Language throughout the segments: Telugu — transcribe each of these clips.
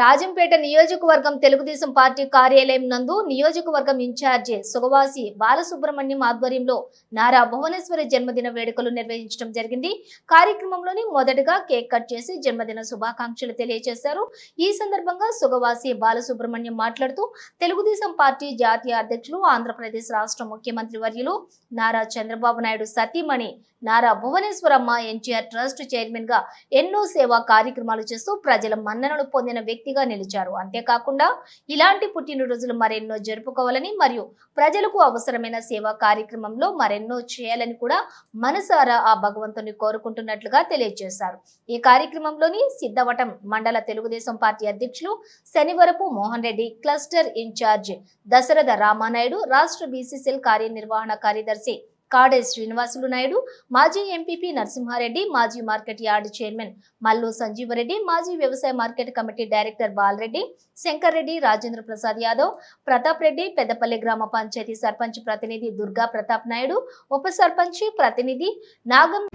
రాజంపేట నియోజకవర్గం తెలుగుదేశం పార్టీ కార్యాలయం నందు నియోజకవర్గం ఇన్ఛార్జి సుగవాసి బాలసుబ్రహ్మణ్యం ఆధ్వర్యంలో నారా భువనేశ్వరి జన్మదిన వేడుకలు నిర్వహించడం జరిగింది. కార్యక్రమంలోని మొదటగా కేక్ కట్ చేసి జన్మదిన శుభాకాంక్షలు తెలియజేశారు. ఈ సందర్భంగా సుగవాసి బాలసుబ్రహ్మణ్యం మాట్లాడుతూ తెలుగుదేశం పార్టీ జాతీయ అధ్యక్షులు, ఆంధ్రప్రదేశ్ రాష్ట్ర ముఖ్యమంత్రి వర్యులు నారా చంద్రబాబు నాయుడు సతీమణి నారా భువనేశ్వరమ్మ ఎన్టీఆర్ ట్రస్ట్ చైర్మన్ గా ఎన్నో సేవా కార్యక్రమాలు చేస్తూ ప్రజల మన్ననలు పొందిన వ్యక్తిగా నిలిచారు. అంతేకాకుండా ఇలాంటి పుట్టినరోజులు మరెన్నో జరుపుకోవాలని మరియు ప్రజలకు అవసరమైన సేవా కార్యక్రమంలో మరెన్నో చేయాలని కూడా మనసారా ఆ భగవంతుని కోరుకుంటున్నట్లుగా తెలియజేశారు. ఈ కార్యక్రమంలోని సిద్ధవటం మండల తెలుగుదేశం పార్టీ అధ్యక్షులు శనివరపు మోహన్ రెడ్డి, క్లస్టర్ ఇన్ఛార్జ్ దశరథ రామానాయుడు, రాష్ట్ర బీసీసీఎల్ కార్యనిర్వహణ కార్యదర్శి కాడే శ్రీనివాసులు నాయుడు, మాజీ ఎంపీపీ నరసింహారెడ్డి, మాజీ market yard chairman Mallu Sanjeevareddy, మాజీ వ్యవసాయ market committee director Balareddy, Shankar Reddy, Rajendra Prasad Yadav, Pratap Reddy, Peddapalli గ్రామ పంచాయతీ సర్పంచ్ ప్రతినిధి దుర్గా ప్రతాప్ నాయుడు, ఉప సర్పంచ్ ప్రతినిధి నాగం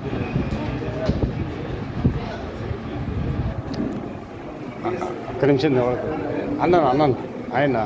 ఆయన